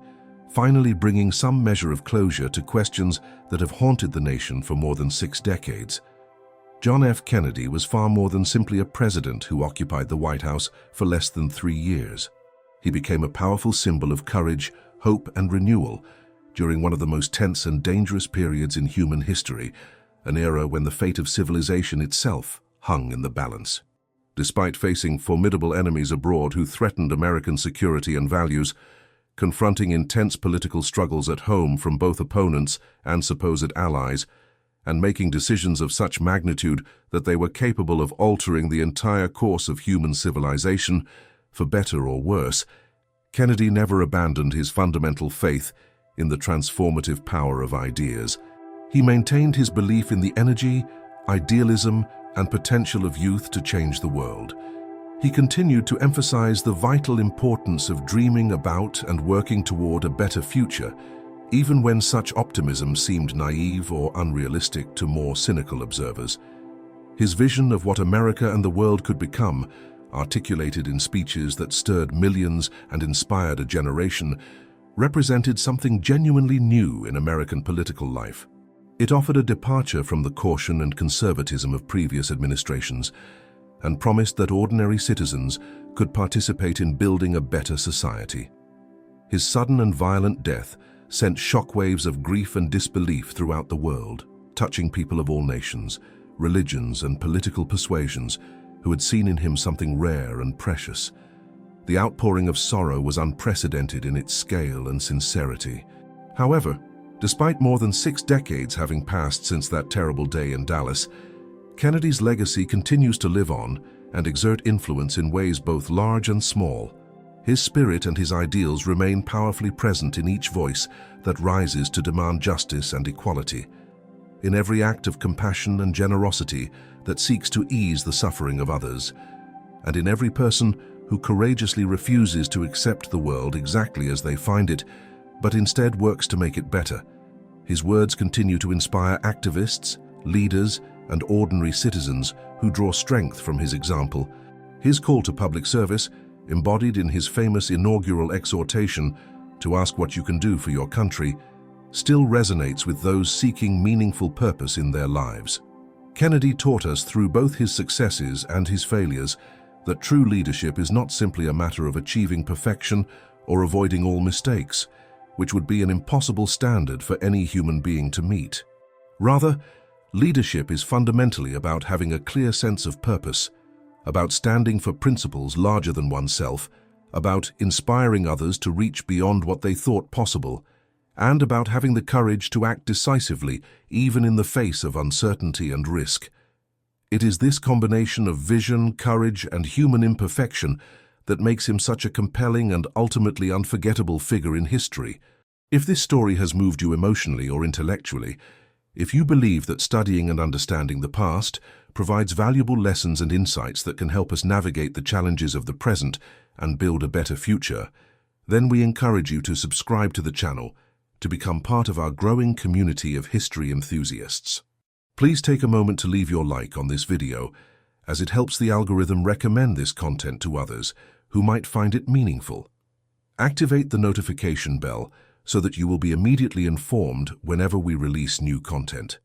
finally bringing some measure of closure to questions that have haunted the nation for more than 6 decades. John F. Kennedy was far more than simply a president who occupied the White House for less than 3 years. He became a powerful symbol of courage, hope, and renewal during one of the most tense and dangerous periods in human history, an era when the fate of civilization itself hung in the balance. Despite facing formidable enemies abroad who threatened American security and values, confronting intense political struggles at home from both opponents and supposed allies, and making decisions of such magnitude that they were capable of altering the entire course of human civilization, for better or worse, Kennedy never abandoned his fundamental faith in the transformative power of ideas. He maintained his belief in the energy, idealism, and potential of youth to change the world. He continued to emphasize the vital importance of dreaming about and working toward a better future, even when such optimism seemed naive or unrealistic to more cynical observers. His vision of what America and the world could become, articulated in speeches that stirred millions and inspired a generation, represented something genuinely new in American political life. It offered a departure from the caution and conservatism of previous administrations, and promised that ordinary citizens could participate in building a better society. His sudden and violent death sent shockwaves of grief and disbelief throughout the world, touching people of all nations, religions, and political persuasions who had seen in him something rare and precious. The outpouring of sorrow was unprecedented in its scale and sincerity. However, despite more than 6 decades having passed since that terrible day in Dallas, Kennedy's legacy continues to live on and exert influence in ways both large and small. His spirit and his ideals remain powerfully present in each voice that rises to demand justice and equality, in every act of compassion and generosity that seeks to ease the suffering of others, and in every person who courageously refuses to accept the world exactly as they find it, but instead works to make it better. His words continue to inspire activists, leaders, and ordinary citizens who draw strength from his example. His call to public service, embodied in his famous inaugural exhortation to ask what you can do for your country, still resonates with those seeking meaningful purpose in their lives. Kennedy taught us through both his successes and his failures that true leadership is not simply a matter of achieving perfection or avoiding all mistakes, which would be an impossible standard for any human being to meet. Rather, leadership is fundamentally about having a clear sense of purpose, about standing for principles larger than oneself, about inspiring others to reach beyond what they thought possible, and about having the courage to act decisively even in the face of uncertainty and risk. It is this combination of vision, courage, and human imperfection that makes him such a compelling and ultimately unforgettable figure in history. If this story has moved you emotionally or intellectually, if you believe that studying and understanding the past provides valuable lessons and insights that can help us navigate the challenges of the present and build a better future, then we encourage you to subscribe to the channel to become part of our growing community of history enthusiasts. Please take a moment to leave your like on this video, as it helps the algorithm recommend this content to others who might find it meaningful. Activate the notification bell so that you will be immediately informed whenever we release new content.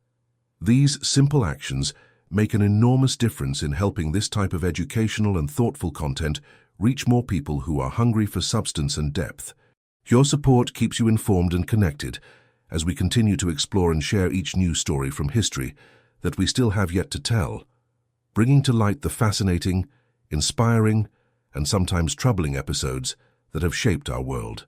These simple actions make an enormous difference in helping this type of educational and thoughtful content reach more people who are hungry for substance and depth. Your support keeps you informed and connected as we continue to explore and share each new story from history that we still have yet to tell, bringing to light the fascinating, inspiring, and sometimes troubling episodes that have shaped our world.